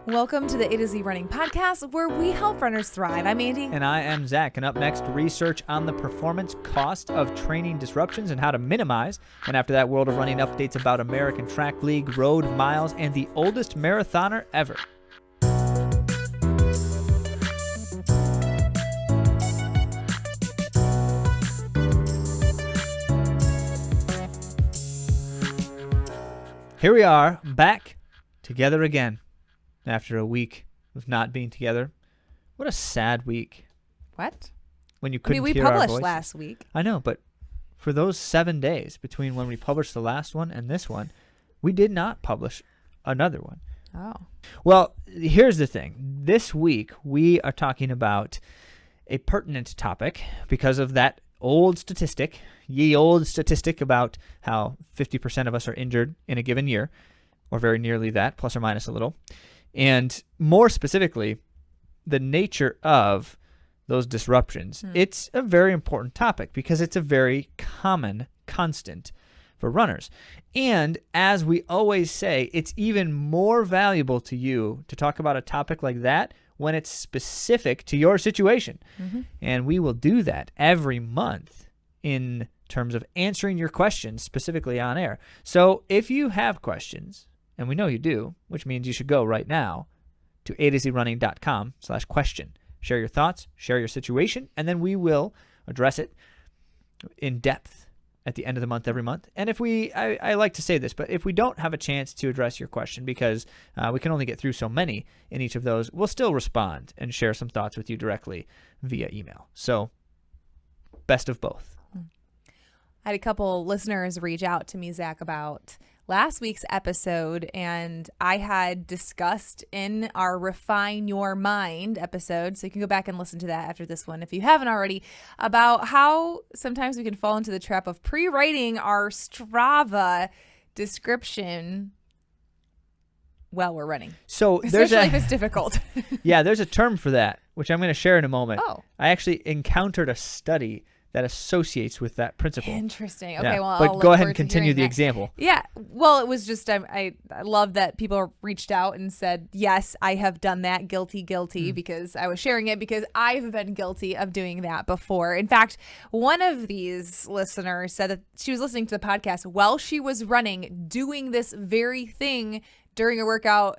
Welcome to the AtoZrunning podcast, where we help runners thrive. I'm Andy. And I am Zach. And up next, research on the performance cost of training disruptions and how to minimize. And after that, World of Running updates about American Track League, road miles, and the oldest marathoner ever. Here we are, back together again after a week of not being together. What a sad week. What? When you couldn't we hear our published voices. last week. I know, but for those 7 days between when we published the last one and this one, we did not publish another one. Oh. Well, here's the thing. This week, we are talking about a pertinent topic because of that old statistic, ye old statistic about how 50% of us are injured in a given year, or very nearly that, plus or minus a little. And more specifically, the nature of those disruptions. It's a very important topic because it's a very common constant for runners. And as we always say, it's even more valuable to you to talk about a topic like that when it's specific to your situation. And we will do that every month in terms of answering your questions specifically on air. So if you have questions, and we know you do, which means you should go right now to AtoZrunning.com/question. Share your thoughts, share your situation, and then we will address it in depth at the end of the month every month. And if I like to say this, but if we don't have a chance to address your question because we can only get through so many in each of those, we'll still respond and share some thoughts with you directly via email. So best of both. I had a couple listeners reach out to me, Zach, about last week's episode, and I had discussed in our Refine Your Mind episode, so you can go back and listen to that after this one if you haven't already, about how sometimes we can fall into the trap of pre-writing our Strava description while we're running. So especially if it's difficult. Yeah, there's a term for that, which I'm going to share in a moment. Oh. I actually encountered a study that associates with that principle. Interesting. Okay, Yeah. well, but I'll go look ahead forward and to continue hearing the that. example. Yeah. Well, it was just I love that people reached out and said, yes, I have done that. Guilty, because I was sharing it because I've been guilty of doing that before. In fact, one of these listeners said that she was listening to the podcast while she was running, doing this very thing during a workout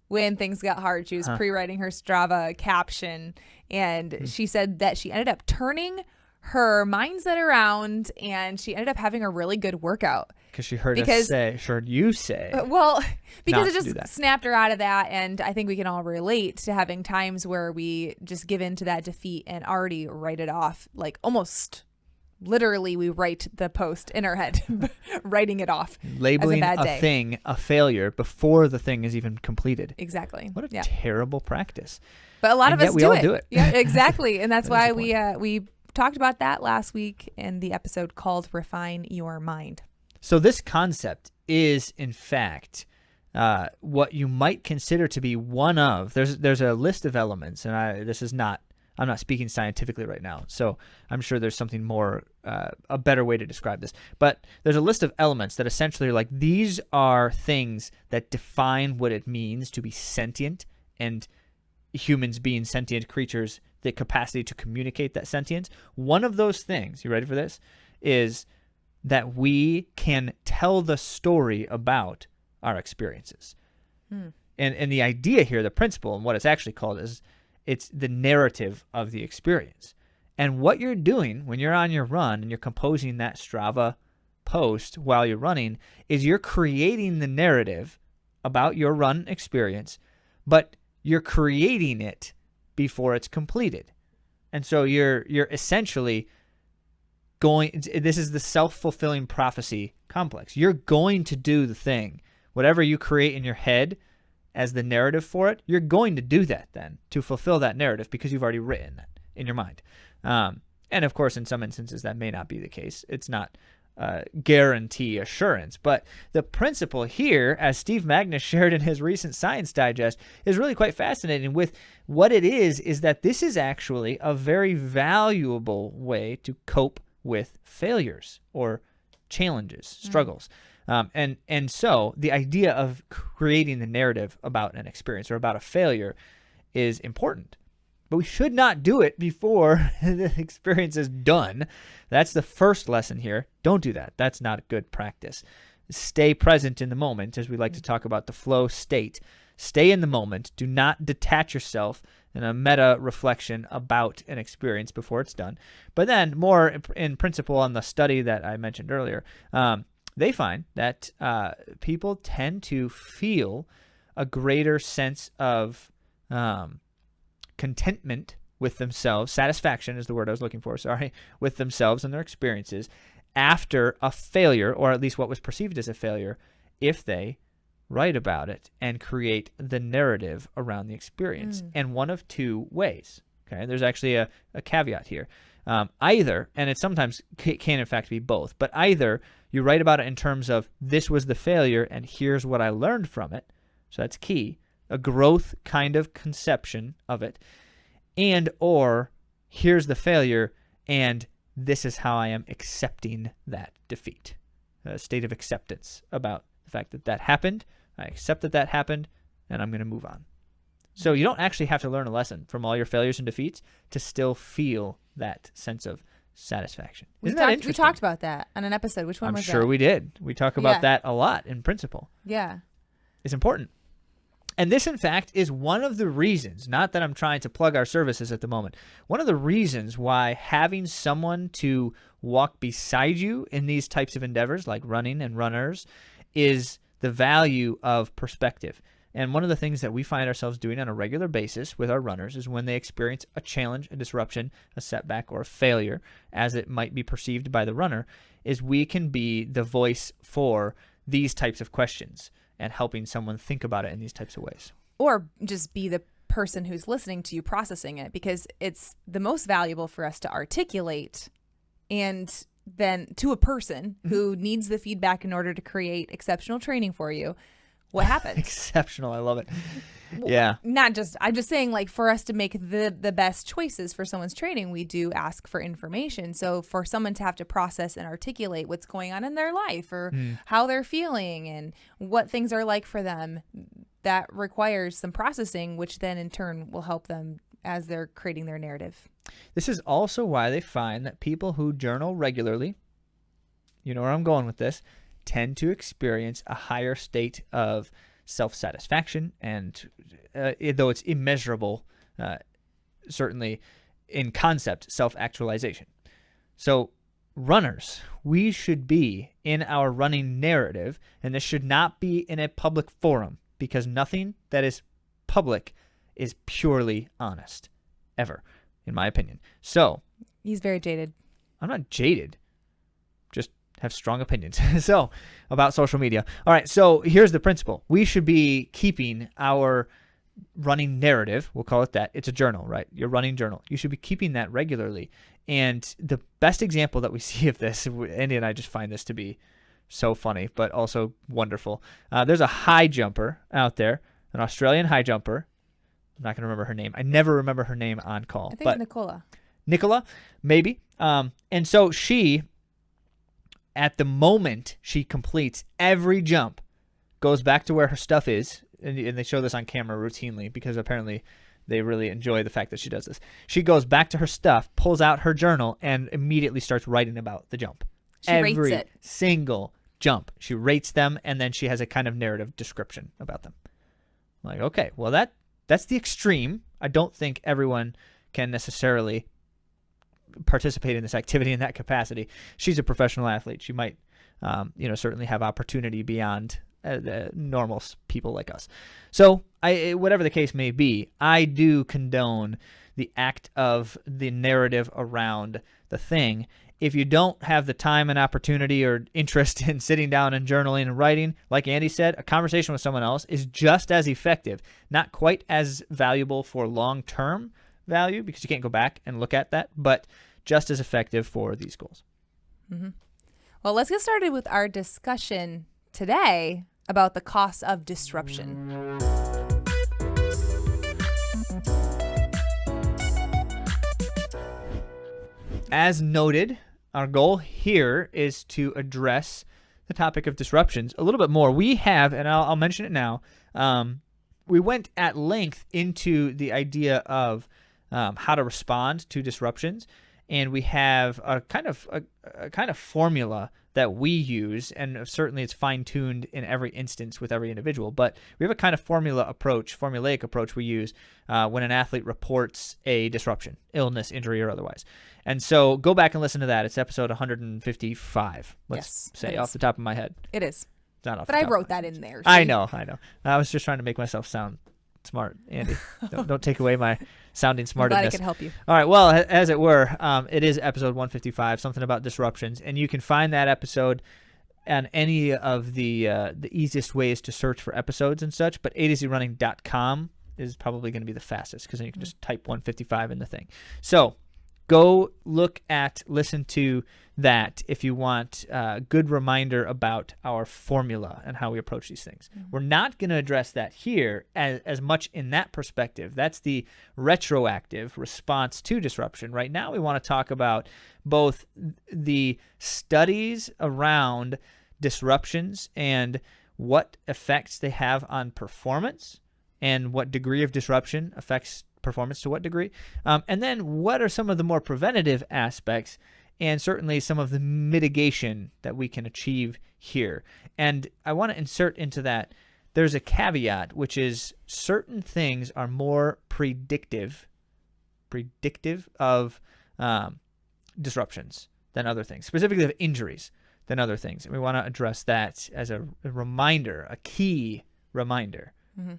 when things got hard. She was pre-writing her Strava caption, and she said that she ended up turning her mindset around, and she ended up having a really good workout. Because she heard you say. Well, because it not to do just that. snapped her out of that, and I think we can all relate to having times where we just give in to that defeat and already write it off, like almost literally we write the post in our head, writing it off Labeling as a bad day. thing a failure before the thing is even completed. Exactly. What a terrible practice. But a lot And of yet us we do all it. do it. Yeah, exactly. And that's That is why the we talked about that last week in the episode called Refine Your Mind. So this concept is, in fact, what you might consider to be one of. There's a list of elements, and I'm not speaking scientifically right now, so I'm sure there's something more, a better way to describe this. But there's a list of elements that essentially are like, these are things that define what it means to be sentient, and humans being sentient creatures, the capacity to communicate that sentience. One of those things, you ready for this, is that we can tell the story about our experiences. And the idea here, the principle, and what it's actually called is, it's the narrative of the experience. And what you're doing when you're on your run and you're composing that Strava post while you're running is you're creating the narrative about your run experience, but you're creating it before it's completed. And so you're essentially this is the self-fulfilling prophecy complex. You're going to do the thing. Whatever you create in your head as the narrative for it, you're going to do that then to fulfill that narrative because you've already written that in your mind. And of course, in some instances, that may not be the case. It's not guarantee assurance. But the principle here, as Steve Magnus shared in his recent Science Digest, is really quite fascinating. With what it is that this is actually a very valuable way to cope with failures or challenges, struggles. And so the idea of creating the narrative about an experience or about a failure is important. But we should not do it before the experience is done. That's the first lesson here. Don't do that. That's not a good practice. Stay present in the moment, as we like to talk about the flow state. Stay in the moment. Do not detach yourself in a meta reflection about an experience before it's done. But then more in principle on the study that I mentioned earlier, they find that people tend to feel a greater sense of contentment with themselves, satisfaction is the word I was looking for, with themselves and their experiences after a failure, or at least what was perceived as a failure, if they write about it and create the narrative around the experience. And one of two ways. Okay, there's actually a caveat here. Either, and it sometimes can in fact be both, but either you write about it in terms of this was the failure and here's what I learned from it. So that's key. A growth kind of conception of it, and or here's the failure and this is how I am accepting that defeat. A state of acceptance about the fact that that happened. I accept that that happened and I'm going to move on. So you don't actually have to learn a lesson from all your failures and defeats to still feel that sense of satisfaction. Isn't that interesting? We talked about that on an episode. Which one was that? I'm sure we did. We talk about that a lot in principle. Yeah. It's important. And this, in fact, is one of the reasons, not that I'm trying to plug our services at the moment, one of the reasons why having someone to walk beside you in these types of endeavors, like running and runners, is the value of perspective. And one of the things that we find ourselves doing on a regular basis with our runners is when they experience a challenge, a disruption, a setback, or a failure, as it might be perceived by the runner, is we can be the voice for these types of questions and helping someone think about it in these types of ways. Or just be the person who's listening to you processing it, because it's the most valuable for us to articulate and then to a person who needs the feedback in order to create exceptional training for you. What happens? Exceptional. I love it. Yeah. I'm just saying, like, for us to make the best choices for someone's training, we do ask for information. So for someone to have to process and articulate what's going on in their life or how they're feeling and what things are like for them, that requires some processing, which then in turn will help them as they're creating their narrative. This is also why they find that people who journal regularly, you know where I'm going with this, tend to experience a higher state of self-satisfaction and, though it's immeasurable, certainly in concept, self-actualization. So runners, we should be in our running narrative, and this should not be in a public forum, because nothing that is public is purely honest, ever, in my opinion. So he's very jaded. I'm not jaded. Just have strong opinions. So about social media. All right. So here's the principle. We should be keeping our running narrative. We'll call it that. It's a journal, right? Your running journal. You should be keeping that regularly. And the best example that we see of this, Andy and I just find this to be so funny, but also wonderful. There's a high jumper out there, an Australian high jumper. I'm not going to remember her name. I never remember her name on call. I think it's Nicola. Nicola, maybe. And so she, at the moment she completes every jump, goes back to where her stuff is, and they show this on camera routinely because apparently they really enjoy the fact that she does this. She goes back to her stuff, pulls out her journal, and immediately starts writing about the jump. She rates it. Single jump. She rates them, and then she has a kind of narrative description about them. I'm like, okay, well, that's the extreme. I don't think everyone can necessarily participate in this activity in that capacity. She's a professional athlete. She might, certainly have opportunity beyond the normal people like us. So, whatever the case may be, I do condone the act of the narrative around the thing. If you don't have the time and opportunity or interest in sitting down and journaling and writing, like Andy said, a conversation with someone else is just as effective, not quite as valuable for long-term value because you can't go back and look at that, but just as effective for these goals. Mm-hmm. Well, let's get started with our discussion today about the cost of disruption. As noted, our goal here is to address the topic of disruptions a little bit more, we have, and I'll mention it now, we went at length into the idea of how to respond to disruptions, and we have a kind of formula that we use, and certainly it's fine-tuned in every instance with every individual, but we have a kind of formulaic approach we use when an athlete reports a disruption, illness, injury, or otherwise. And so go back and listen to that. It's episode 155, let's say, off the top of my head. It is. It's not off but the I top wrote of my that head. in there. I know. I was just trying to make myself sound smart, Andy. Don't take away my sounding smartedness. I'm glad I can help you. All right. Well, as it were, it is episode 155, something about disruptions, and you can find that episode on any of the easiest ways to search for episodes and such. But AtoZrunning.com is probably going to be the fastest because then you can just type 155 in the thing. So go listen to that if you want a good reminder about our formula and how we approach these things. Mm-hmm. We're not going to address that here as much in that perspective. That's the retroactive response to disruption. Right now we want to talk about both the studies around disruptions and what effects they have on performance and what degree of disruption affects performance to what degree. And then what are some of the more preventative aspects and certainly some of the mitigation that we can achieve here. And I want to insert into that, there's a caveat, which is certain things are more predictive of disruptions than other things, specifically of injuries than other things. And we want to address that as a reminder, a key reminder. Mm-hmm.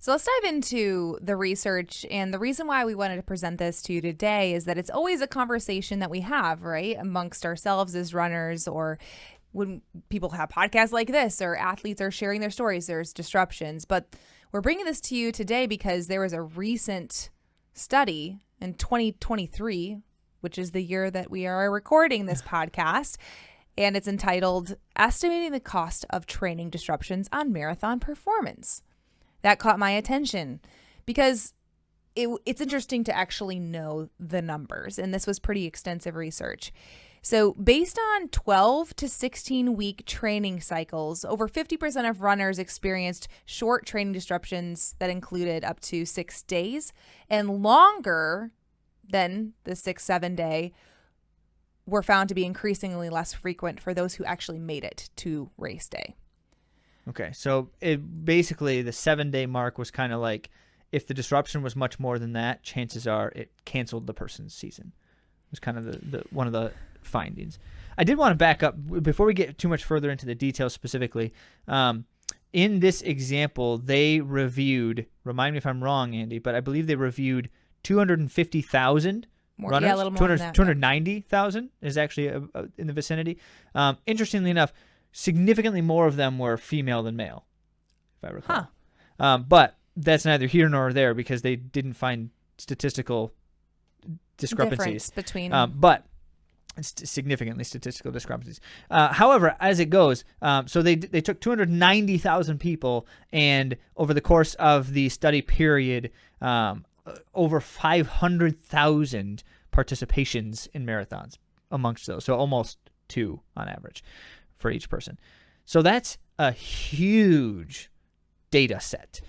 So let's dive into the research, and the reason why we wanted to present this to you today is that it's always a conversation that we have, right, amongst ourselves as runners, or when people have podcasts like this or athletes are sharing their stories, there's disruptions. But we're bringing this to you today because there was a recent study in 2023, which is the year that we are recording this podcast, and it's entitled Estimating the Cost of Training Disruptions on Marathon Performance. That caught my attention because it's interesting to actually know the numbers, and this was pretty extensive research. So based on 12 to 16 week training cycles, over 50% of runners experienced short training disruptions that included up to 6 days, and longer than the 6-7 day were found to be increasingly less frequent for those who actually made it to race day. Okay, so basically the 7-day mark was kind of like, if the disruption was much more than that, chances are it canceled the person's season. It was kind of the one of the findings. I did want to back up before we get too much further into the details specifically. In this example, they reviewed, remind me if I'm wrong, Andy, but I believe they reviewed 250,000 runners. Yeah, a little more than that. 290,000 is actually in the vicinity. Interestingly enough, significantly more of them were female than male, if I recall. But that's neither here nor there because they didn't find statistical discrepancies between. But significantly statistical discrepancies. However, as it goes, so they took 290,000 people, and over the course of the study period, over 500,000 participations in marathons amongst those. So almost 2 on average for each person. So that's a huge data set.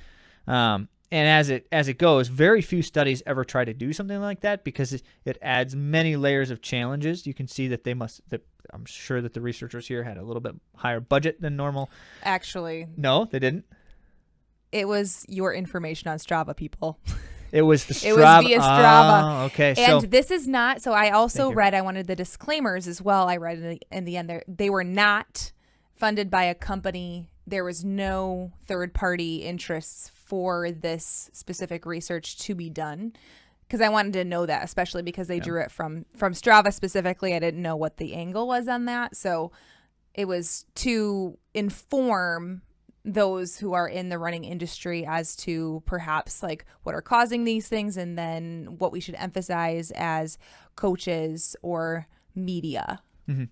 And as it goes, very few studies ever try to do something like that because it adds many layers of challenges. You can see that I'm sure that the researchers here had a little bit higher budget than normal. Actually. No, they didn't. It was your information on Strava, people. It was the Strava. It was via Strava. Oh, okay. And this is not, so I also Thank you. I wanted the disclaimers as well. I read in the end, they were not funded by a company. There was no third-party interests for this specific research to be done, because I wanted to know that, especially because they drew it from Strava specifically. I didn't know what the angle was on that. So it was to inform those who are in the running industry as to perhaps like what are causing these things, and then what we should emphasize as coaches or media. Mm-hmm.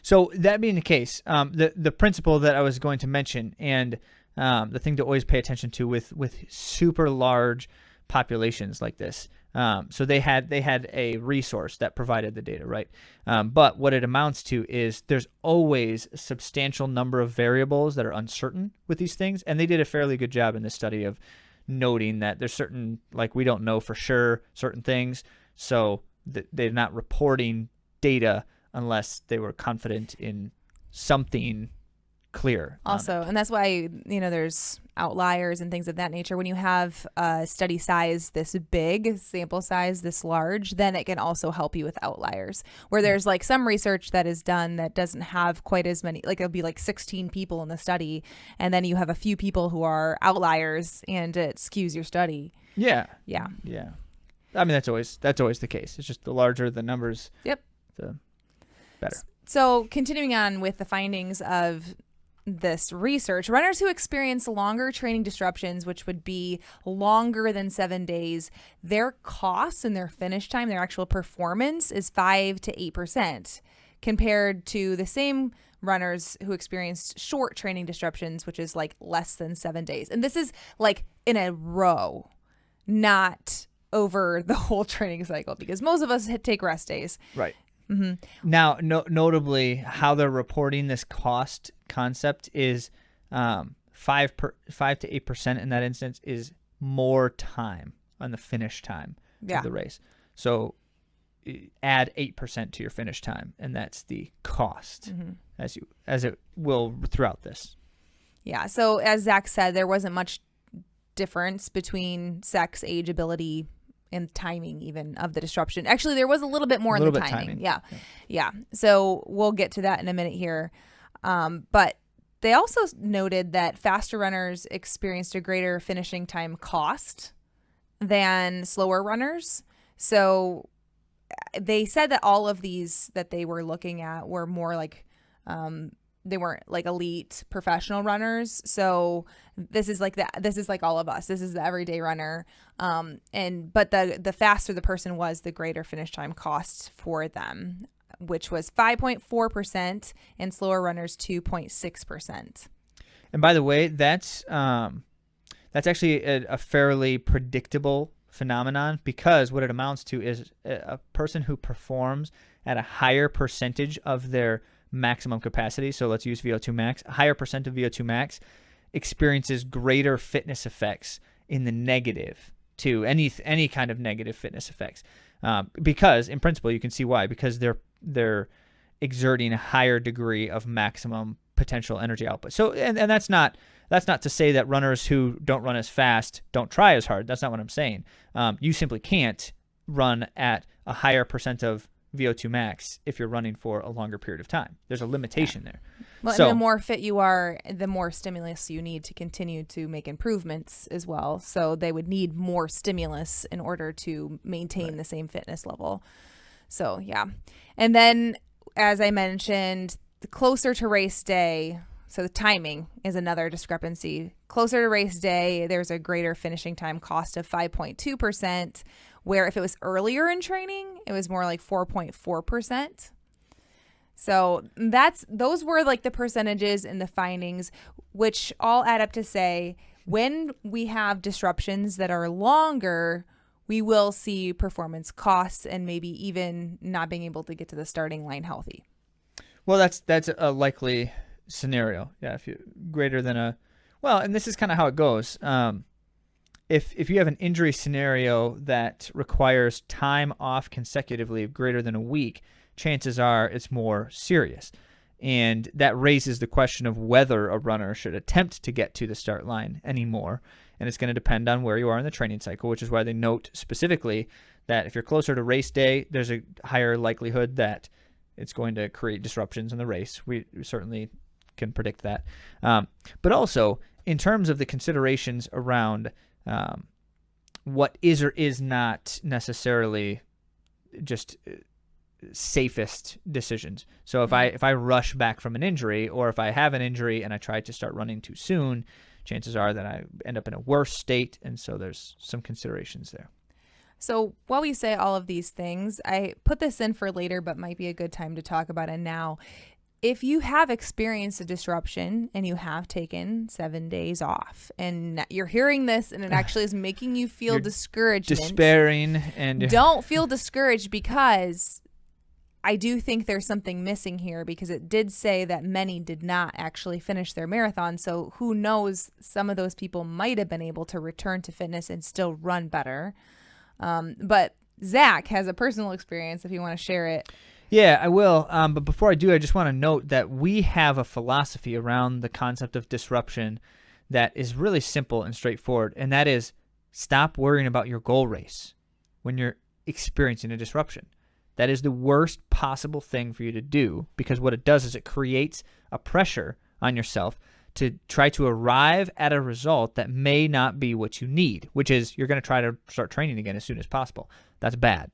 So that being the case, the principle that I was going to mention, and the thing to always pay attention to with super large populations like this, So they had a resource that provided the data, right? But what it amounts to is there's always a substantial number of variables that are uncertain with these things, and they did a fairly good job in this study of noting that there's certain, like, we don't know for sure certain things, so they're not reporting data unless they were confident in something clear. Also, and that's why, there's outliers and things of that nature. When you have a study size this big, sample size this large, then it can also help you with outliers, where there's like some research that is done that doesn't have quite as many, like it'll be like 16 people in the study, and then you have a few people who are outliers and it skews your study. Yeah. I mean, that's always the case. It's just the larger the numbers, the better. So continuing on with the findings of this research, runners who experience longer training disruptions, which would be longer than 7 days, their costs and their finish time, their actual performance, is 5 to 8% compared to the same runners who experienced short training disruptions, which is like less than 7 days. And this is like in a row, not over the whole training cycle, because most of us take rest days. Right. Mm-hmm. Now, notably, how they're reporting this cost concept is 5 to 8% in that instance is more time on the finish time of the race. So add 8% to your finish time, and that's the cost, as it will throughout this. Yeah. So as Zach said, there wasn't much difference between sex, age, ability, and timing even of the disruption. Actually, there was a little bit more in the timing. Yeah. So we'll get to that in a minute here. But they also noted that faster runners experienced a greater finishing time cost than slower runners. So they said that all of these that they were looking at were more like, they weren't like elite professional runners. So this is like all of us. This is the everyday runner. But the faster the person was, the greater finish time cost for them, which was 5.4%, and slower runners 2.6%. And by the way, that's actually a fairly predictable phenomenon, because what it amounts to is a person who performs at a higher percentage of their maximum capacity. So let's use VO2 max. A higher percent of VO2 max experiences greater fitness effects in the negative to any kind of negative fitness effects. Because in principle, you can see why, because they're exerting a higher degree of maximum potential energy output. So, and that's not to say that runners who don't run as fast don't try as hard. That's not what I'm saying. You simply can't run at a higher percent of VO2 max if you're running for a longer period of time. There's a limitation there. Well, so, and the more fit you are, the more stimulus you need to continue to make improvements as well. So they would need more stimulus in order to maintain the same fitness level. So, yeah. And then, as I mentioned, the closer to race day, so the timing is another discrepancy. Closer to race day, there's a greater finishing time cost of 5.2%, where if it was earlier in training, it was more like 4.4%. So those were like the percentages and the findings, which all add up to say when we have disruptions that are longer, we will see performance costs and maybe even not being able to get to the starting line healthy. Well, that's a likely scenario. Yeah, if you greater than and this is kind of how it goes. If you have an injury scenario that requires time off consecutively of greater than a week, chances are it's more serious. And that raises the question of whether a runner should attempt to get to the start line anymore. And it's going to depend on where you are in the training cycle, which is why they note specifically that if you're closer to race day, there's a higher likelihood that it's going to create disruptions in the race. We certainly can predict that. But also, in terms of the considerations around what is or is not necessarily just safest decisions. So if I rush back from an injury, or if I have an injury and I try to start running too soon, chances are that I end up in a worse state. And so there's some considerations there. So while we say all of these things, I put this in for later, but might be a good time to talk about it now. if you have experienced a disruption and you have taken 7 days off and you're hearing this and it actually is making you feel discouragement, despairing, and don't feel discouraged, because I do think there's something missing here, because it did say that many did not actually finish their marathon. So who knows, some of those people might have been able to return to fitness and still run better. But Zach has a personal experience if you want to share it. Yeah, I will. But before I do, I just want to note that we have a philosophy around the concept of disruption that is really simple and straightforward, and that is stop worrying about your goal race when you're experiencing a disruption. That is the worst possible thing for you to do, because what it does is it creates a pressure on yourself to try to arrive at a result that may not be what you need, which is you're going to try to start training again as soon as possible. That's bad.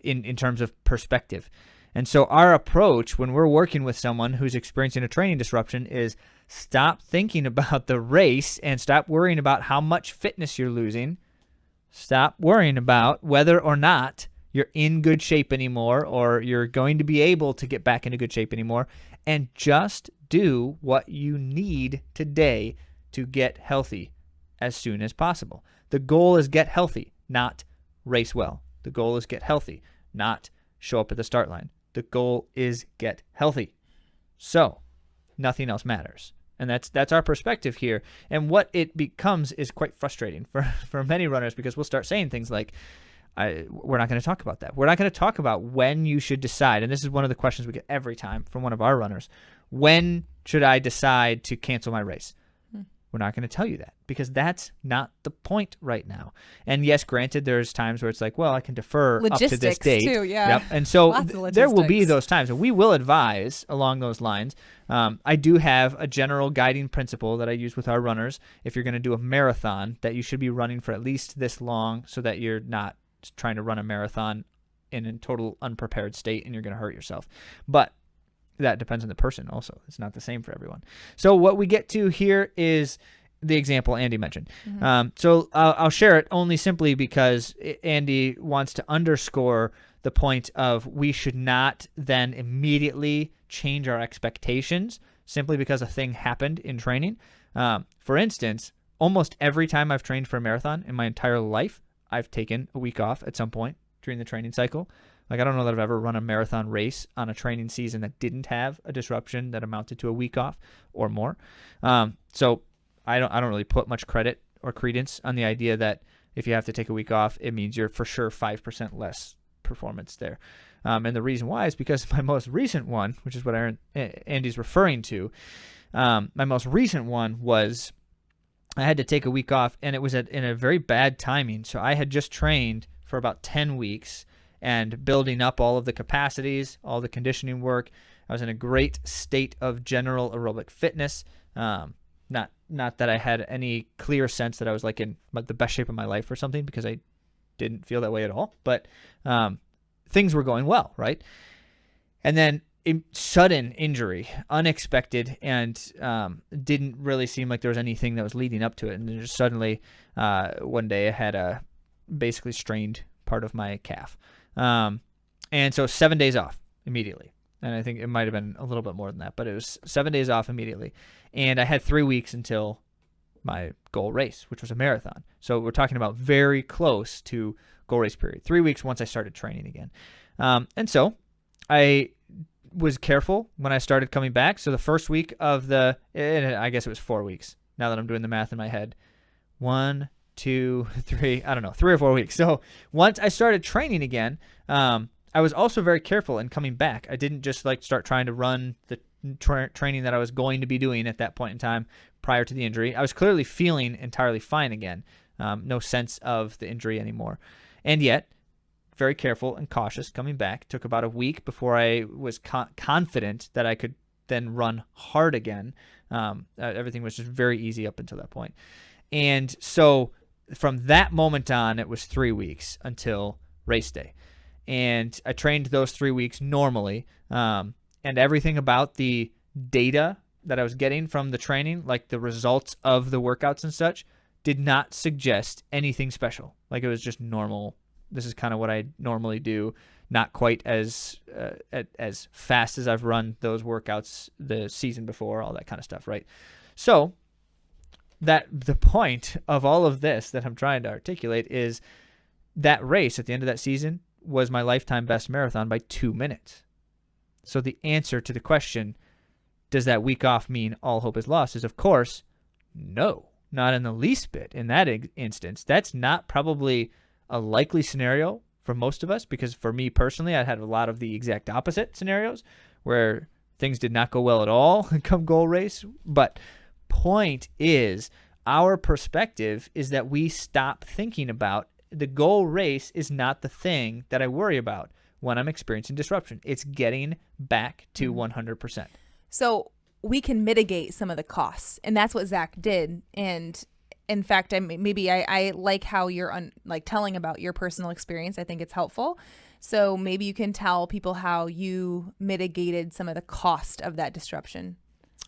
In terms of perspective. And so our approach when we're working with someone who's experiencing a training disruption is stop thinking about the race and stop worrying about how much fitness you're losing. Stop worrying about whether or not you're in good shape anymore or you're going to be able to get back into good shape anymore, and just do what you need today to get healthy as soon as possible. The goal is get healthy, not race well. The goal is get healthy, not show up at the start line. The goal is get healthy. So nothing else matters. And that's our perspective here. And what it becomes is quite frustrating for many runners, because we'll start saying things like, we're not going to talk about that. We're not going to talk about when you should decide. And this is one of the questions we get every time from one of our runners. When should I decide to cancel my race? We're not going to tell you that, because that's not the point right now. And yes, granted, there's times where it's like, well, I can defer up to this date. Too, yeah. Yep. And so there will be those times, and we will advise along those lines. I do have a general guiding principle that I use with our runners. If you're going to do a marathon, that you should be running for at least this long, so that you're not trying to run a marathon in a total unprepared state and you're going to hurt yourself. But that depends on the person also. It's not the same for everyone. So what we get to here is the example Andy mentioned. So I'll share it only simply because Andy wants to underscore the point of we should not then immediately change our expectations simply because a thing happened in training. For instance, almost every time I've trained for a marathon in my entire life, I've taken a week off at some point during the training cycle. Like, I don't know that I've ever run a marathon race on a training season that didn't have a disruption that amounted to a week off or more. So I don't really put much credit or credence on the idea that if you have to take a week off, it means you're for sure 5% less performance there. And the reason why is because my most recent one, which is what Andy's referring to, my most recent one was I had to take a week off, and it was in a very bad timing. So I had just trained for about 10 weeks and building up all of the capacities, all the conditioning work. I was in a great state of general aerobic fitness. Not that I had any clear sense that I was like in the best shape of my life or something, because I didn't feel that way at all. But things were going well, right? And then sudden injury, unexpected, and didn't really seem like there was anything that was leading up to it. And then just suddenly, one day I had a basically strained part of my calf. And so 7 days off immediately. And I think it might have been a little bit more than that, but it was 7 days off immediately. And I had 3 weeks until my goal race, which was a marathon. So we're talking about very close to goal race period. 3 weeks once I started training again. And so I was careful when I started coming back. So the first week of I guess it was 4 weeks now that I'm doing the math in my head. 1, 2, 3, I don't know, 3 or 4 weeks. So once I started training again, I was also very careful in coming back. I didn't just start trying to run the training that I was going to be doing at that point in time prior to the injury. I was clearly feeling entirely fine again. No sense of the injury anymore. And yet, very careful and cautious coming back. Took about a week before I was confident that I could then run hard again. Everything was just very easy up until that point. And so from that moment on, it was 3 weeks until race day. And I trained those 3 weeks normally. And everything about the data that I was getting from the training, like the results of the workouts and such, did not suggest anything special. Like, it was just normal. This is kind of what I normally do. not quite as fast as I've run those workouts the season before, all that kind of stuff, right? So that the point of all of this that I'm trying to articulate is that race at the end of that season was my lifetime best marathon by 2 minutes. So the answer to the question, does that week off mean all hope is lost, is of course, no, not in the least bit. In that instance, that's not probably a likely scenario for most of us, because for me personally, I had a lot of the exact opposite scenarios where things did not go well at all come goal race. But point is, our perspective is that we stop thinking about the goal race is not the thing that I worry about when I'm experiencing disruption. It's getting back to 100%. So we can mitigate some of the costs, and that's what Zach did. And in fact, I like how you're telling about your personal experience. I think it's helpful. So maybe you can tell people how you mitigated some of the cost of that disruption.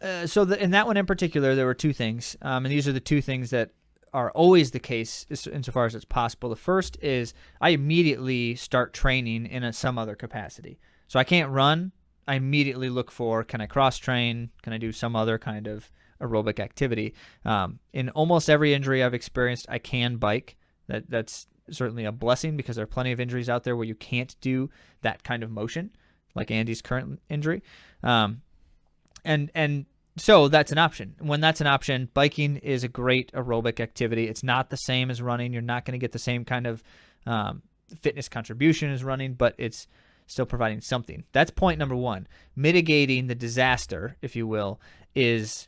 In that one in particular, there were two things, and these are the two things that are always the case insofar as it's possible. The first is I immediately start training in some other capacity. So I can't run. I immediately look for, can I cross train? Can I do some other kind of aerobic activity? In almost every injury I've experienced, I can bike. That's certainly a blessing, because there are plenty of injuries out there where you can't do that kind of motion, like Andy's current injury. And so that's an option. When that's an option, biking is a great aerobic activity. It's not the same as running. You're not going to get the same kind of fitness contribution as running, but it's still providing something. That's point number one. Mitigating the disaster, if you will, is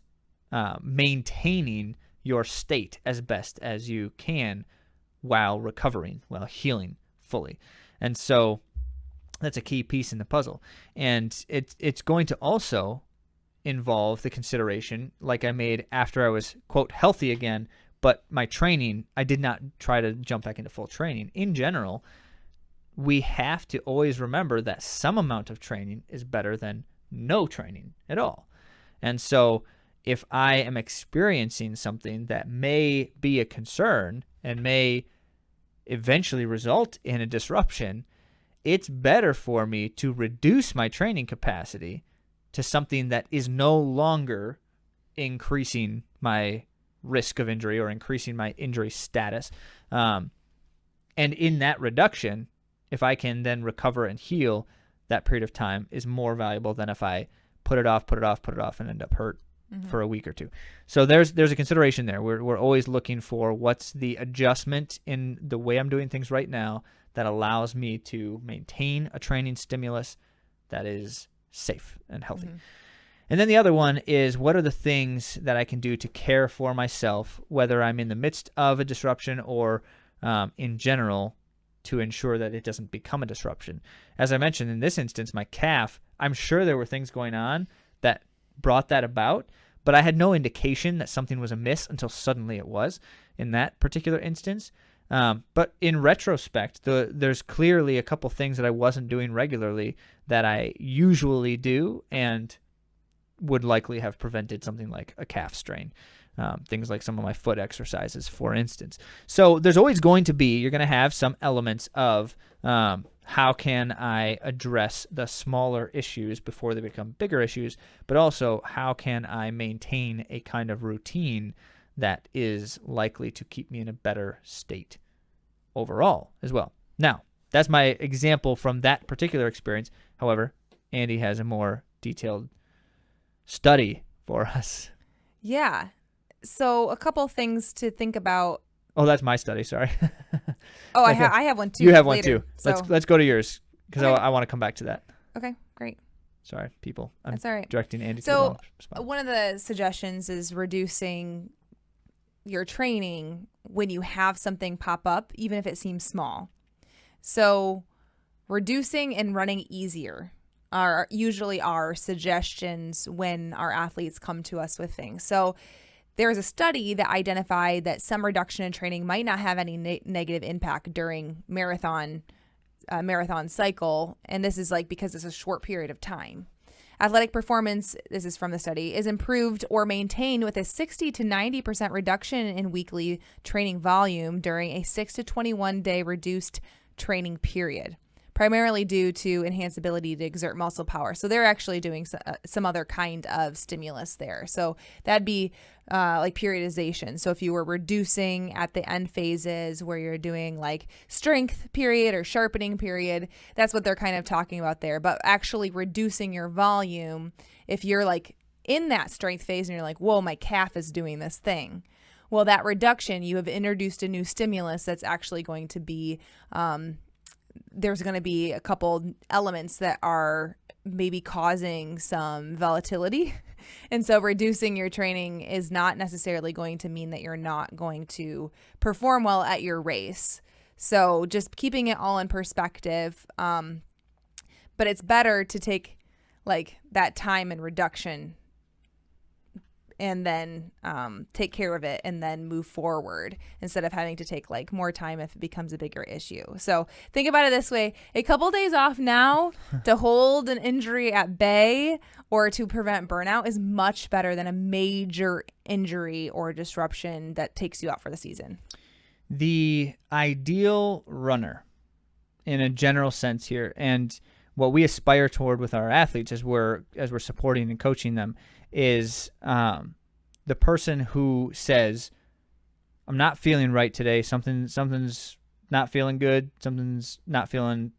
maintaining your state as best as you can while recovering, while healing fully. And so that's a key piece in the puzzle. And it's going to also involve the consideration, like I made after I was, quote, healthy again, but my training, I did not try to jump back into full training. In general, we have to always remember that some amount of training is better than no training at all. And so if I am experiencing something that may be a concern and may eventually result in a disruption, it's better for me to reduce my training capacity to something that is no longer increasing my risk of injury or increasing my injury status. And in that reduction, if I can then recover and heal, that period of time is more valuable than if I put it off, and end up hurt for a week or two. So there's a consideration there. We're always looking for what's the adjustment in the way I'm doing things right now that allows me to maintain a training stimulus that is safe and healthy. And then the other one is, what are the things that I can do to care for myself, whether I'm in the midst of a disruption or in general, to ensure that it doesn't become a disruption. As I mentioned, in this instance, my calf, I'm sure there were things going on that brought that about, but I had no indication that something was amiss until suddenly it was in that particular instance. But in retrospect, there's clearly a couple things that I wasn't doing regularly that I usually do and would likely have prevented something like a calf strain. Things like some of my foot exercises, for instance. So there's always going to be, you're going to have some elements of how can I address the smaller issues before they become bigger issues, but also how can I maintain a kind of routine that is likely to keep me in a better state overall as well. Now, that's my example from that particular experience. However, Andy has a more detailed study for us. Yeah. So a couple things to think about. Oh, that's my study. Sorry. Oh, I have one too. You have one later, too. So. Let's go to yours, because Okay. I want to come back to that. Okay, great. Sorry, people. I'm That's all right. directing Andy to the So wrong spot. one of the suggestions is reducing your training when you have something pop up, even if it seems small. So reducing and running easier are usually our suggestions when our athletes come to us with things. So there is a study that identified that some reduction in training might not have any negative impact during marathon cycle, and this is because it's a short period of time. Athletic performance, this is from the study, is improved or maintained with a 60 to 90% reduction in weekly training volume during a 6 to 21 day reduced training period. primarily due to enhanced ability to exert muscle power. So they're actually doing some other kind of stimulus there. So that'd be like periodization. So if you were reducing at the end phases where you're doing like strength period or sharpening period, that's what they're kind of talking about there. But actually reducing your volume, if you're like in that strength phase and you're like, whoa, my calf is doing this thing. Well, that reduction, you have introduced a new stimulus that's actually going to be, there's going to be a couple elements that are maybe causing some volatility. And so reducing your training is not necessarily going to mean that you're not going to perform well at your race. So just keeping it all in perspective. But it's better to take like that time and reduction and then take care of it and then move forward instead of having to take like more time if it becomes a bigger issue. So think about it this way: a couple days off now to hold an injury at bay or to prevent burnout is much better than a major injury or disruption that takes you out for the season. The ideal runner in a general sense here, and what we aspire toward with our athletes as we're supporting and coaching them, is the person who says, I'm not feeling right today. Something's not feeling good. Something's not feeling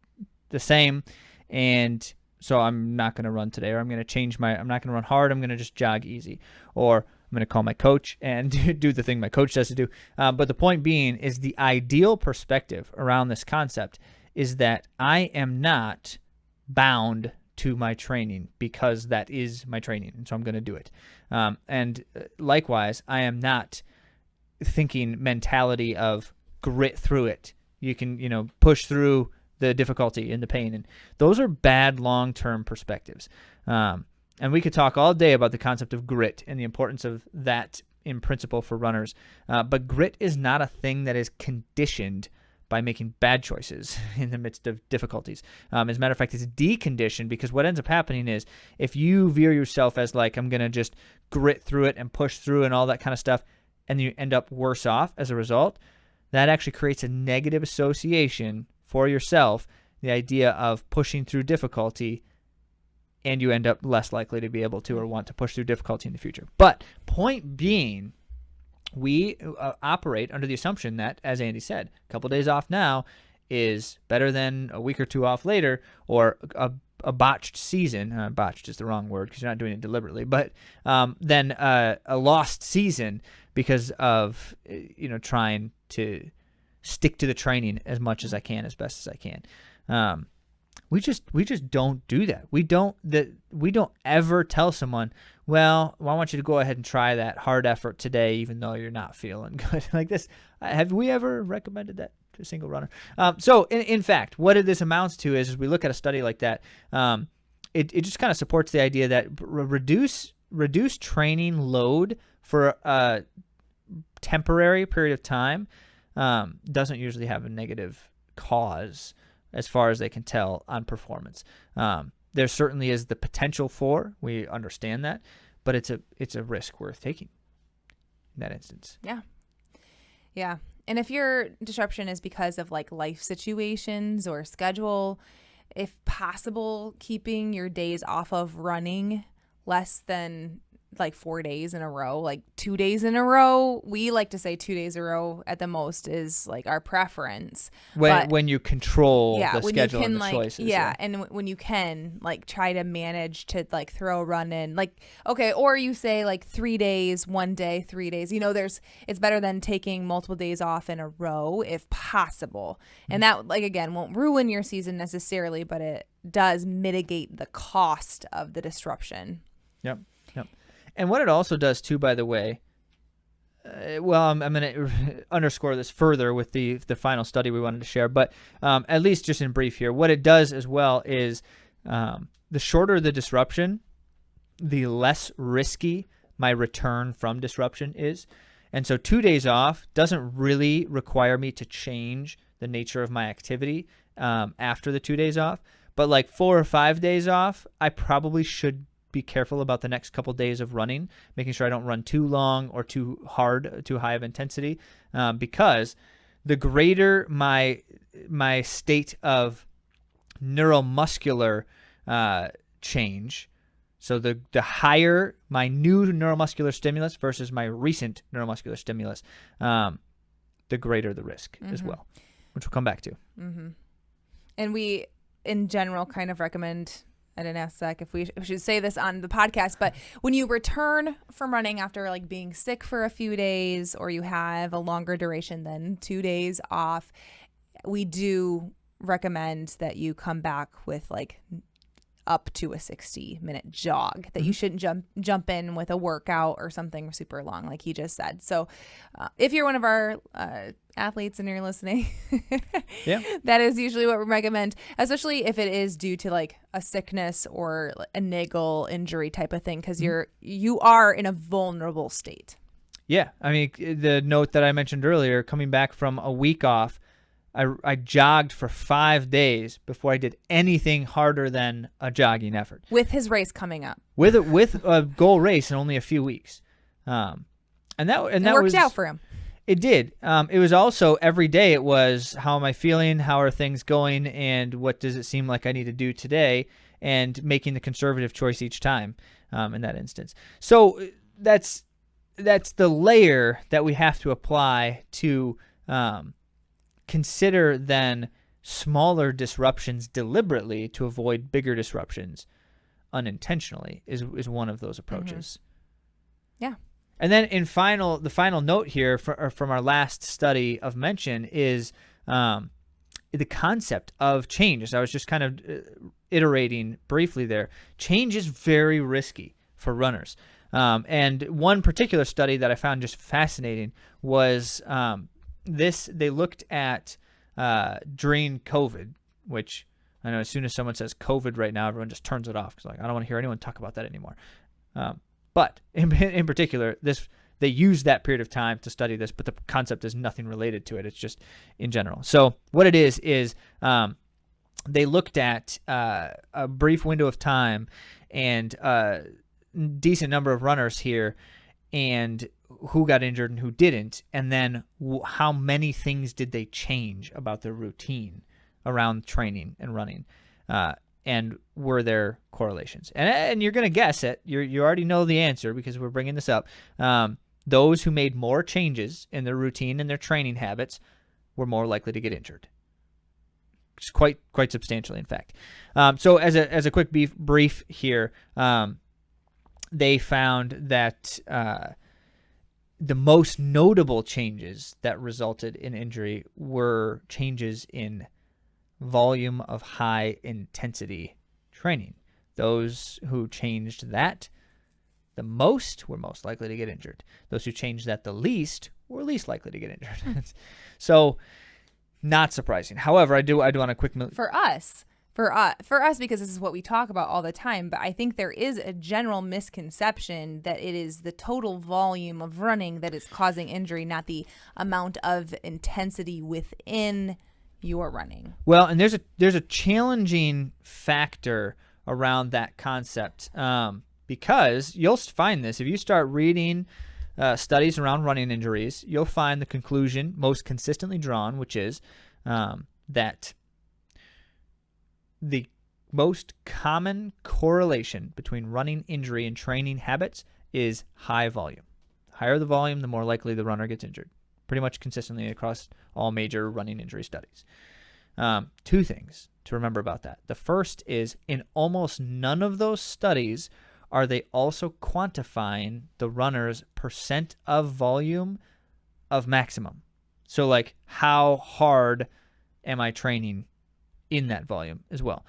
the same. And so I'm not going to run today, or I'm not going to run hard. I'm going to just jog easy, or I'm going to call my coach and do the thing my coach does to do. But the point being is the ideal perspective around this concept is that I am not bound to my training because that is my training, and so I'm going to do it. And likewise, I am not thinking mentality of grit through it. You can, push through the difficulty and the pain, and those are bad long-term perspectives. And we could talk all day about the concept of grit and the importance of that in principle for runners. But grit is not a thing that is conditioned by making bad choices in the midst of difficulties. As a matter of fact, it's deconditioned, because what ends up happening is if you veer yourself as like, I'm going to just grit through it and push through and all that kind of stuff, and you end up worse off as a result, that actually creates a negative association for yourself, the idea of pushing through difficulty, and you end up less likely to be able to or want to push through difficulty in the future. But point being, we operate under the assumption that, as Andy said, a couple days off now is better than a week or two off later, or a botched season. Botched is the wrong word because you're not doing it deliberately, but then a lost season because of trying to stick to the training as much as I can, as best as I can. We just don't do that. We don't ever tell someone, well, I want you to go ahead and try that hard effort today, even though you're not feeling good like this. Have we ever recommended that to a single runner? So in fact, what this amounts to is we look at a study like that, it just kind of supports the idea that reduce training load for a temporary period of time doesn't usually have a negative cause, as far as they can tell, on performance. There certainly is the potential for, we understand that, but it's a risk worth taking in that instance. Yeah. And if your disruption is because of like life situations or schedule, if possible, keeping your days off of running less than like 4 days in a row, like 2 days in a row. We like to say 2 days in a row at the most is like our preference. When you control the schedule and the choices. Yeah, and when you can like try to manage to like throw a run in, like, okay, or you say like 3 days, 1 day, 3 days. It's better than taking multiple days off in a row if possible. And that, like, again, won't ruin your season necessarily, but it does mitigate the cost of the disruption. Yep. And what it also does too, by the way, I'm going to underscore this further with the final study we wanted to share, but at least just in brief here, what it does as well is the shorter the disruption, the less risky my return from disruption is. And so 2 days off doesn't really require me to change the nature of my activity after the 2 days off. But like 4 or 5 days off, I probably should be careful about the next couple days of running, making sure I don't run too long or too hard, too high of intensity, because the greater my state of neuromuscular change. So the higher my new neuromuscular stimulus versus my recent neuromuscular stimulus, the greater the risk as well, which we'll come back to. And we, in general, kind of recommend, I didn't ask Zach if we should say this on the podcast, but when you return from running after like being sick for a few days, or you have a longer duration than 2 days off, we do recommend that you come back with like up to a 60-minute jog, that you shouldn't jump in with a workout or something super long, like he just said. So if you're one of our athletes and you're listening, that is usually what we recommend, especially if it is due to like a sickness or a niggle injury type of thing, because you are in a vulnerable state. Yeah. I mean, the note that I mentioned earlier, coming back from a week off, I jogged for 5 days before I did anything harder than a jogging effort. With his race coming up. With a goal race in only a few weeks. And that worked out for him. It did. It was also every day it was, how am I feeling? How are things going? And what does it seem like I need to do today? And making the conservative choice each time in that instance. So that's the layer that we have to apply to consider then smaller disruptions deliberately to avoid bigger disruptions unintentionally is one of those approaches. Yeah. And then the final note here from our last study of mention is the concept of change. As I was just kind of iterating briefly there, change is very risky for runners. And one particular study that I found just fascinating was they looked at during COVID, which I know as soon as someone says COVID right now, everyone just turns it off because I don't want to hear anyone talk about that anymore. But in particular, they used that period of time to study this, but the concept is nothing related to it. It's just in general. So what it is they looked at a brief window of time and a decent number of runners here, and who got injured and who didn't, and then how many things did they change about their routine around training and running, and were there correlations? And you're going to guess it. You already know the answer because we're bringing this up. Those who made more changes in their routine and their training habits were more likely to get injured. It's quite substantially, in fact. So as a quick brief here, they found that the most notable changes that resulted in injury were changes in volume of high intensity training. Those who changed that the most were most likely to get injured. Those who changed that the least were least likely to get injured. So not surprising. However, I do want a quick for us, because this is what we talk about all the time, but I think there is a general misconception that it is the total volume of running that is causing injury, not the amount of intensity within your running. Well, and there's a challenging factor around that concept, because you'll find this if you start reading studies around running injuries. You'll find the conclusion most consistently drawn, which is that the most common correlation between running injury and training habits is high volume. The higher the volume, the more likely the runner gets injured, pretty much consistently across all major running injury studies. Two things to remember about that. The first is in almost none of those studies are they also quantifying the runner's percent of volume of maximum. So like how hard am I training in that volume as well.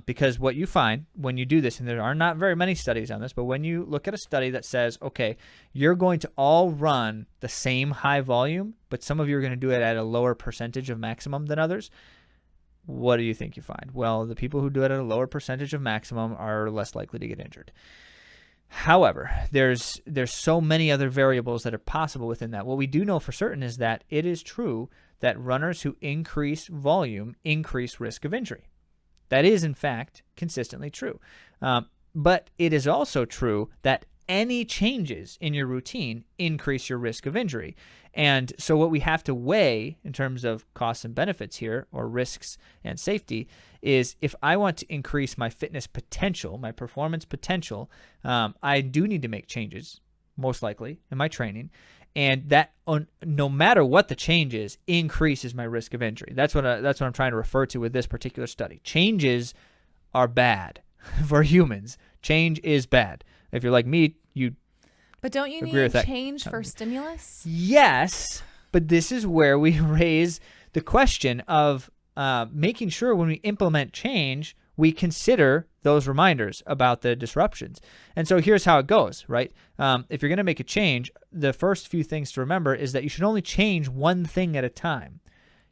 Because what you find when you do this, and there are not very many studies on this, but when you look at a study that says, okay, you're going to all run the same high volume, but some of you are going to do it at a lower percentage of maximum than others, what do you think you find? Well, the people who do it at a lower percentage of maximum are less likely to get injured. However, there's so many other variables that are possible within that. What we do know for certain is that it is true that runners who increase volume increase risk of injury. That is, in fact, consistently true. But it is also true that any changes in your routine increase your risk of injury. And so what we have to weigh in terms of costs and benefits here, or risks and safety, is if I want to increase my fitness potential, my performance potential, I do need to make changes, most likely, in my training. And that, no matter what the change is, increases my risk of injury. That's what I'm trying to refer to with this particular study. Changes are bad for humans. Change is bad. If you're like me, But don't you agree need with that. change for stimulus? Yes, but this is where we raise the question of making sure when we implement change, we consider those reminders about the disruptions. And so here's how it goes, right? If you're going to make a change, the first few things to remember is that you should only change one thing at a time.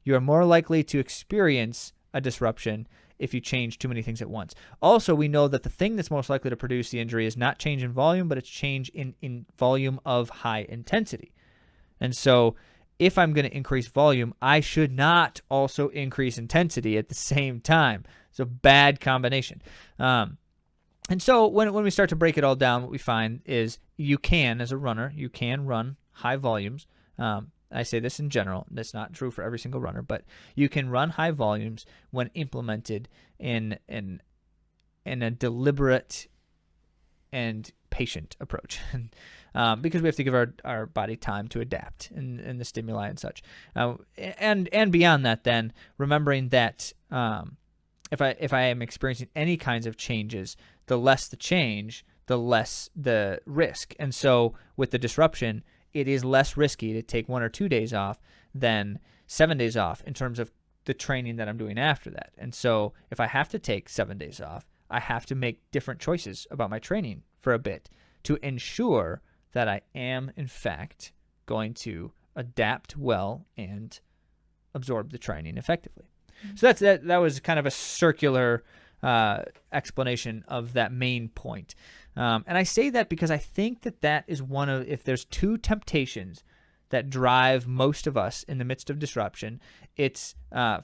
You are more likely to experience a disruption if you change too many things at once. Also, we know that the thing that's most likely to produce the injury is not change in volume, but it's change in volume of high intensity. And so if I'm going to increase volume, I should not also increase intensity at the same time. It's a bad combination. And so when we start to break it all down, what we find is you can, as a runner, you can run high volumes. I say this in general. That's not true for every single runner, but you can run high volumes when implemented in a deliberate and patient approach, because we have to give our body time to adapt and the stimuli and such. And beyond that, then remembering that if I am experiencing any kinds of changes, the less the change, the less the risk. And so with the disruption, it is less risky to take 1 or 2 days off than 7 days off in terms of the training that I'm doing after that. And so if I have to take 7 days off, I have to make different choices about my training for a bit to ensure that I am, in fact, going to adapt well and absorb the training effectively. Mm-hmm. So that was kind of a circular explanation of that main point. And I say that because I think that is one of, if there's two temptations that drive most of us in the midst of disruption, it's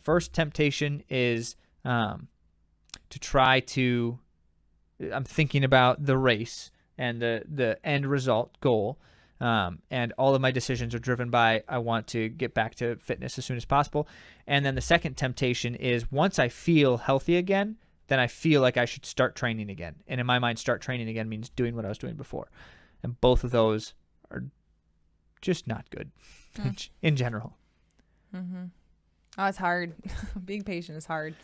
first temptation is to try to, I'm thinking about the race and the end result goal. And all of my decisions are driven by, I want to get back to fitness as soon as possible. And then the second temptation is, once I feel healthy again, then I feel like I should start training again. And in my mind, start training again means doing what I was doing before. And both of those are just not good in general. Mm-hmm. Oh, it's hard. Being patient is hard.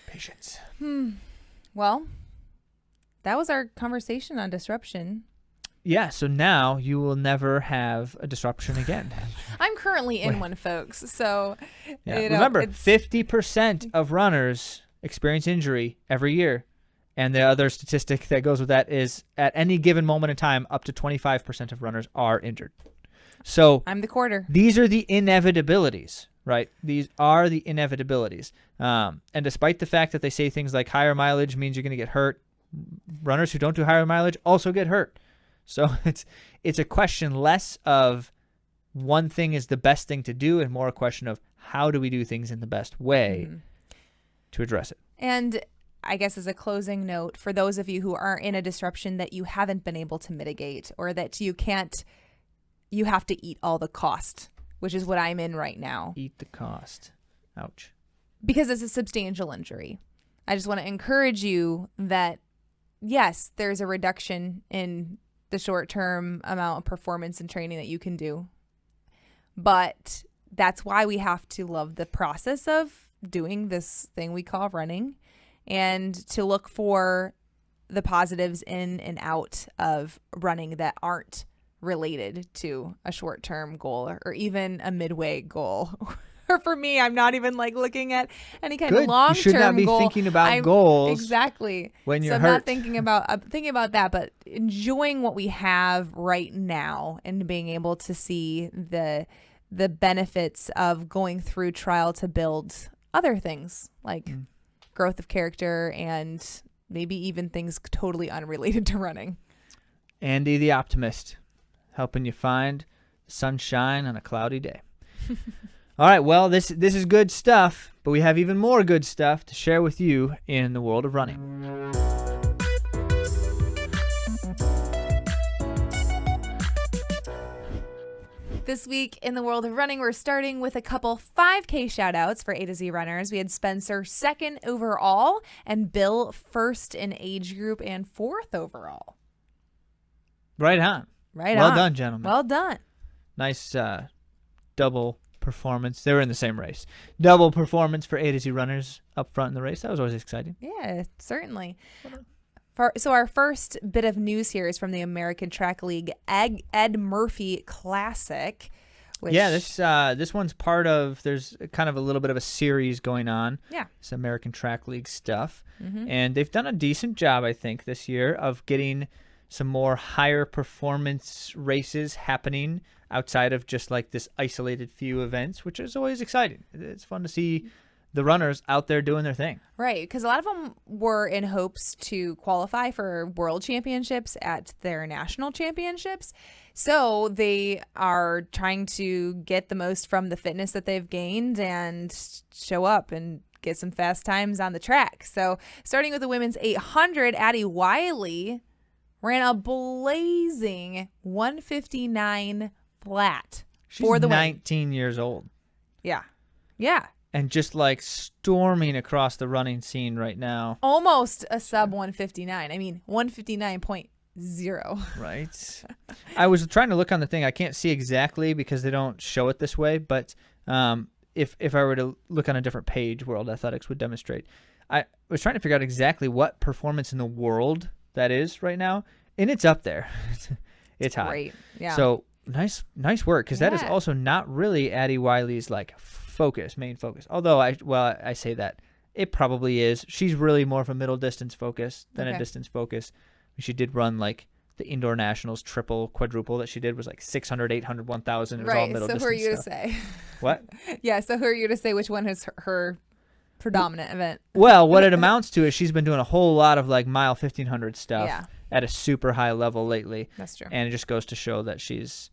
Patience. Well, that was our conversation on disruption. Yeah, so now you will never have a disruption again. I'm currently in one, folks. So, yeah. Remember, 50% of runners experience injury every year. And the other statistic that goes with that is, at any given moment in time, up to 25% of runners are injured. So I'm the quarter. These are the inevitabilities, right? These are the inevitabilities. And despite the fact that they say things like higher mileage means you're going to get hurt, runners who don't do higher mileage also get hurt. So it's a question less of one thing is the best thing to do and more a question of how do we do things in the best way to address it. And I guess as a closing note, for those of you who are in a disruption that you haven't been able to mitigate, or that you have to eat all the cost, which is what I'm in right now. Eat the cost. Ouch. Because it's a substantial injury. I just want to encourage you that, yes, there's a reduction in the short-term amount of performance and training that you can do. But that's why we have to love the process of doing this thing we call running, and to look for the positives in and out of running that aren't related to a short-term goal or even a midway goal. Or for me, I'm not even like looking at any kind of long-term goal. You should not be thinking about goals. Exactly. When you're hurt. So I'm not thinking about that, but enjoying what we have right now and being able to see the benefits of going through trial to build other things like growth of character and maybe even things totally unrelated to running. Andy the optimist, helping you find the sunshine on a cloudy day. All right, well, this is good stuff, but we have even more good stuff to share with you in the world of running. This week in the world of running, we're starting with a couple 5K shout outs for A to Z runners. We had Spencer second overall and Bill first in age group and fourth overall. Right on. Right well on. Done, gentlemen. Well done. Nice double performance. They were in the same race. Double performance for A to Z runners up front in the race. That was always exciting. Yeah, certainly. So our first bit of news here is from the American Track League Ed Murphy Classic. Which, this one's part of, there's kind of a little bit of a series going on. Yeah. It's American Track League stuff. Mm-hmm. And they've done a decent job, I think, this year of getting some more higher performance races happening outside of just like this isolated few events, which is always exciting. It's fun to see the runners out there doing their thing. Right, because a lot of them were in hopes to qualify for world championships at their national championships. So they are trying to get the most from the fitness that they've gained and show up and get some fast times on the track. So starting with the women's 800, Addie Wiley ran a blazing 159 flat for the 19 years old. Yeah. Yeah. And just like storming across the running scene right now. Almost a sub 159. I mean, 159.0. Right. I was trying to look on the thing. I can't see exactly because they don't show it this way. But if I were to look on a different page, World Athletics would demonstrate. I was trying to figure out exactly what performance in the world that is right now. And it's up there. It's high. Great. Yeah. So nice work, because that is Yeah. also not really Addie Wiley's like main focus. Although I say that it probably is. She's really more of a middle distance focus than a distance focus. She did run like the indoor nationals triple quadruple that she did was like 600, 800, 1000. It was all middle distance. So who are you stuff. to say? What? Yeah. So who are you to say which one is her predominant event? Well, what it amounts to is she's been doing a whole lot of like mile 1500 stuff Yeah. at a super high level lately. That's true. And it just goes to show that she's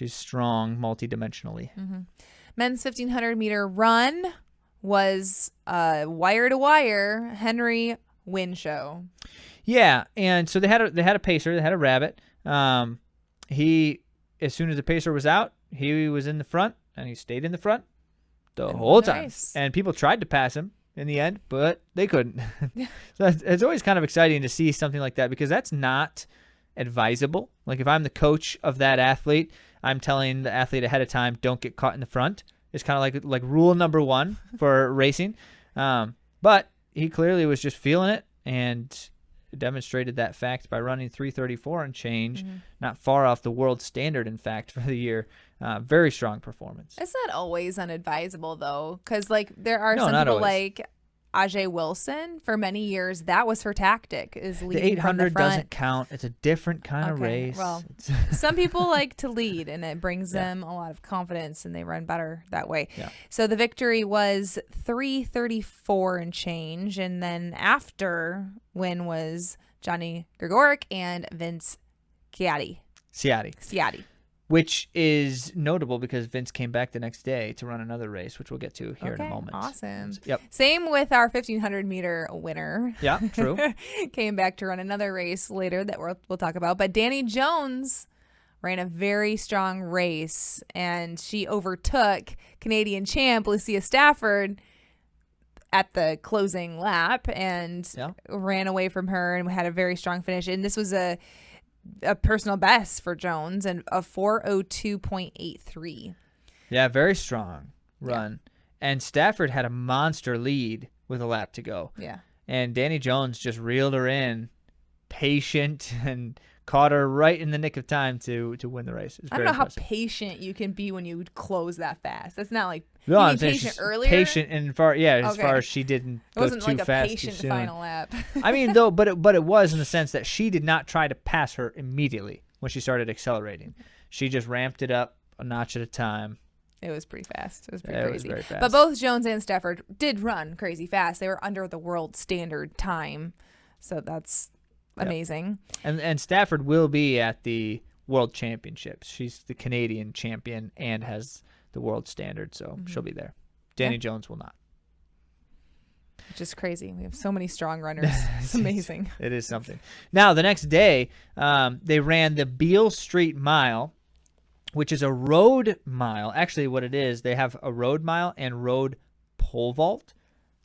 strong multidimensionally. Mm-hmm. Men's 1500 meter run was a wire to wire Henry win show. Yeah, and so they had a pacer, they had a rabbit. He, as soon as the pacer was out, he was in the front and he stayed in the front the whole time. Nice. And people tried to pass him in the end, but they couldn't. So it's always kind of exciting to see something like that, because that's not advisable. Like if I'm the coach of that athlete, I'm telling the athlete ahead of time, don't get caught in the front. It's kind of like rule number one for racing. But he clearly was just feeling it and demonstrated that fact by running 3:34 and change, not far off the world standard, in fact, for the year. Very strong performance. It's not always unadvisable though, because like there are No, some not people always. like Ajay Wilson. For many years, that was her tactic: is The leading from the 800 front. doesn't count. It's a different kind of Okay, race. well, It's- Some people like to lead, and it brings Yeah. them a lot of confidence, and they run better that way. Yeah. So the victory was 3:34 and change, and then after win was Johnny Gregoric and Vince Ciatti. Ciatti. Which is notable because Vince came back the next day to run another race, which we'll get to here in a moment. Awesome. Yep. Same with our 1500 meter winner. Yeah, true. Came back to run another race later that we'll talk about. But Danny Jones ran a very strong race, and she overtook Canadian champ Lucia Stafford at the closing lap and ran away from her and had a very strong finish. And this was a personal best for Jones and a 4:02.83. Yeah, very strong run. And Stafford had a monster lead with a lap to go. Yeah. And Danny Jones just reeled her in, patient, and caught her right in the nick of time to win the race. I don't know how patient you can be when you close that fast. That's not like No, you I'm mean saying patient she's earlier. patient and as far Okay. as she didn't It go wasn't too like a fast patient too soon. final lap. I mean, though, but it was in the sense that she did not try to pass her immediately when she started accelerating. She just ramped it up a notch at a time. It was pretty fast. It was pretty It was crazy. very fast. But both Jones and Stafford did run crazy fast. They were under the world standard time. So that's amazing. And Stafford will be at the World Championships. She's the Canadian champion and has the world standard, so she'll be there. Danny Jones will not. Just crazy. We have so many strong runners. It's amazing. It is something. Now, the next day, they ran the Beale Street Mile, which is a road mile. Actually, what it is, they have a road mile and road pole vault,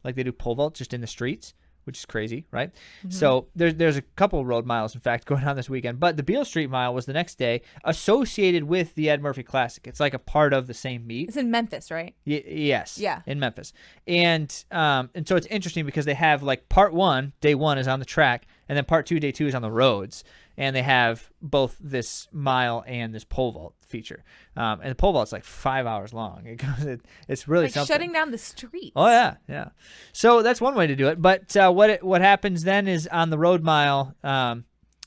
like they do pole vault just in the streets, which is crazy, right? So there's a couple road miles, in fact, going on this weekend. But the Beale Street Mile was the next day, associated with the Ed Murphy Classic. It's like a part of the same meet. It's in Memphis, right? Yes. Yeah. In Memphis. And so it's interesting because they have like part one, day one is on the track, and then part two, day two is on the roads. And they have both this mile and this pole vault feature. And the pole vault's like 5 hours long. It's really like something. shutting down the streets. Oh, yeah. So that's one way to do it. But what happens then is on the road mile,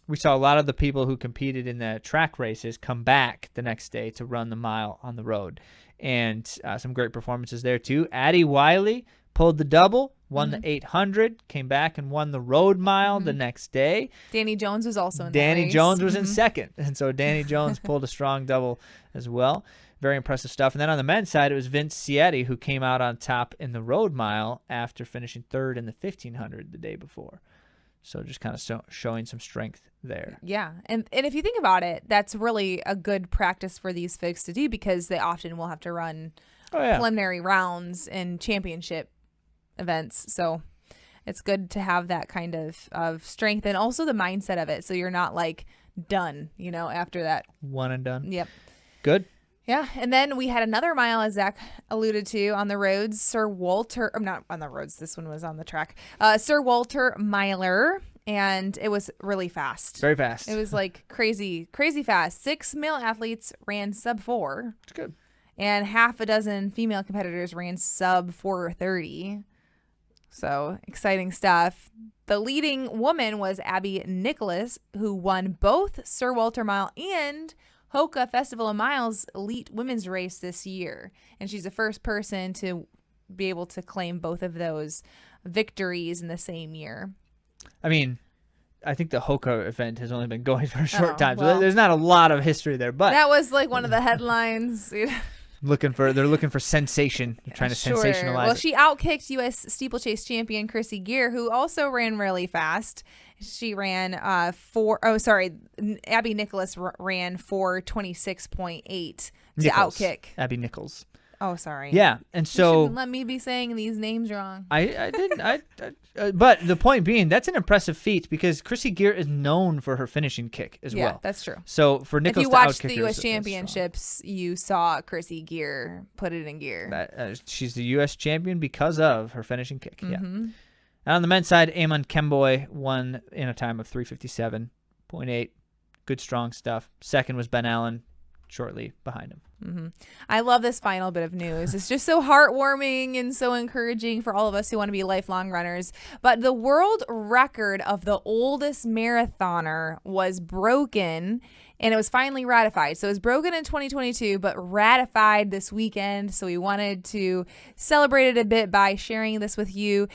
we saw a lot of the people who competed in the track races come back the next day to run the mile on the road. And some great performances there, too. Addie Wiley pulled the double, won the 800, came back and won the road mile the next day. Danny Jones was also in Danny that race. Jones was in second. And so Danny Jones pulled a strong double as well. Very impressive stuff. And then on the men's side, it was Vince Cietti who came out on top in the road mile after finishing third in the 1500 the day before. So just kind of showing some strength there. Yeah. And if you think about it, that's really a good practice for these folks to do because they often will have to run preliminary rounds and championship events. So it's good to have that kind of strength and also the mindset of it. So you're not like done, after that. One and done. Yep. Good. Yeah. And then we had another mile, as Zach alluded to, on the roads. Sir Walter, not on the roads. This one was on the track. Sir Walter Myler. And it was really fast. Very fast. It was like crazy fast. 6 male athletes ran sub 4. It's good. And half a dozen female competitors ran sub 4:30. So exciting stuff. The leading woman was Abby Nicholas, who won both Sir Walter Mile and Hoka Festival of Miles Elite Women's Race this year. And she's the first person to be able to claim both of those victories in the same year. I mean, I think the Hoka event has only been going for a short time, well, so there's not a lot of history there. But that was like one of the headlines. They're looking for sensation. They're trying to sensationalize Well, it. she outkicked U.S. steeplechase champion Chrissy Gear, who also ran really fast. She ran Abby Nicholas ran 4:26.8 to outkick Abby Nichols. Oh, sorry. Yeah, and so you shouldn't let me be saying these names wrong. I didn't. But the point being, that's an impressive feat because Chrissy Gear is known for her finishing kick as well. Yeah, that's true. So for Nichols if you to watched outkick the her U.S. is Championships, you saw Chrissy Gear put it in gear. She's the U.S. champion because of her finishing kick. Yeah. And on the men's side, Eamon Kemboy won in a time of 3:57.8. Good, strong stuff. Second was Ben Allen, shortly behind him. I love this final bit of news. It's just so heartwarming and so encouraging for all of us who want to be lifelong runners. But the world record of the oldest marathoner was broken, and it was finally ratified. So it was broken in 2022, but ratified this weekend. So we wanted to celebrate it a bit by sharing this with you.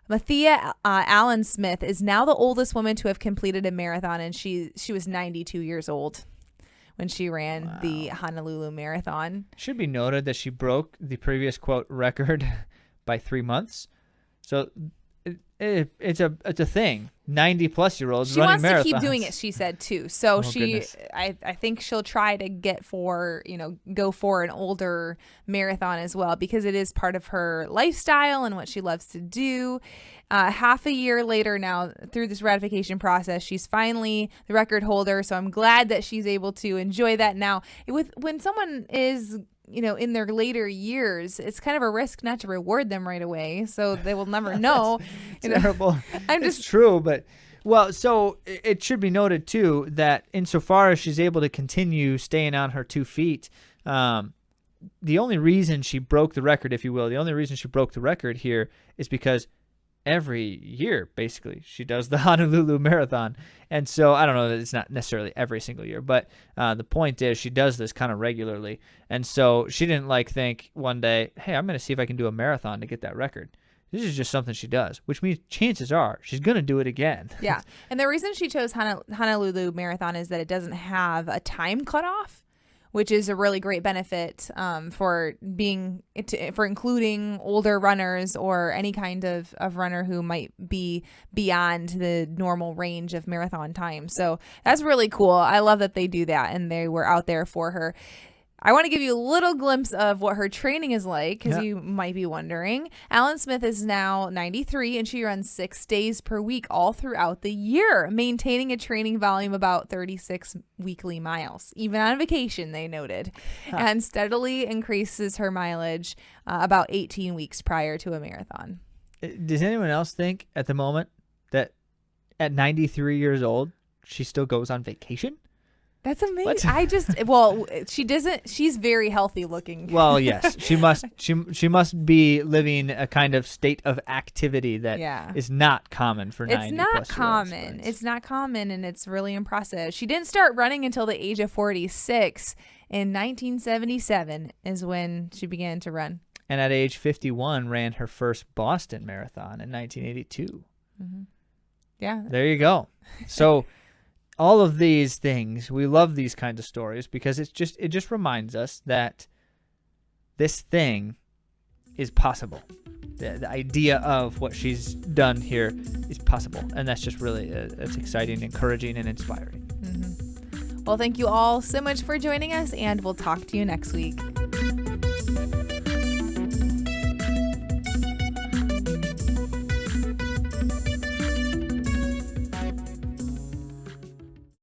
Mathia Allen Smith is now the oldest woman to have completed a marathon, and she was 92 years old when she ran the Honolulu Marathon. Should be noted that she broke the previous quote record by 3 months. So it's a thing. 90-plus-year-olds running marathons. She wants to keep doing it, she said too. So goodness. I think she'll try to go for an older marathon as well because it is part of her lifestyle and what she loves to do. Half a year later now, through this ratification process, she's finally the record holder. So I'm glad that she's able to enjoy that now. When someone is in their later years, it's kind of a risk not to reward them right away. So they will never know. Terrible. It's true, but so it should be noted too that insofar as she's able to continue staying on her 2 feet, the only reason she broke the record, if you will, here is because every year, basically, she does the Honolulu Marathon. And so I don't know that it's not necessarily every single year, but the point is she does this kind of regularly. And so she didn't think one day, hey, I'm going to see if I can do a marathon to get that record. This is just something she does, which means chances are she's going to do it again. Yeah. And the reason she chose Honolulu Marathon is that it doesn't have a time cutoff, which is a really great benefit for including older runners or any kind of runner who might be beyond the normal range of marathon time. So that's really cool. I love that they do that, and they were out there for her. I want to give you a little glimpse of what her training is like, because you might be wondering. Alan Smith is now 93, and she runs 6 days per week all throughout the year, maintaining a training volume about 36 weekly miles, even on vacation, they noted, and steadily increases her mileage about 18 weeks prior to a marathon. Does anyone else think at the moment that at 93 years old, she still goes on vacation? That's amazing. What? I just, well, she doesn't, she's very healthy looking. Well, yes, she must be living a kind of state of activity that is not common for 90 It's not plus common. It's not common, and it's really impressive. She didn't start running until the age of 46. In 1977 is when she began to run. And at age 51, ran her first Boston Marathon in 1982. Mm-hmm. Yeah. There you go. So all of these things, we love these kinds of stories because it just reminds us that this thing is possible. The idea of what she's done here is possible, and that's just really it's exciting, encouraging, and inspiring. Mm-hmm. Well, thank you all so much for joining us, and we'll talk to you next week.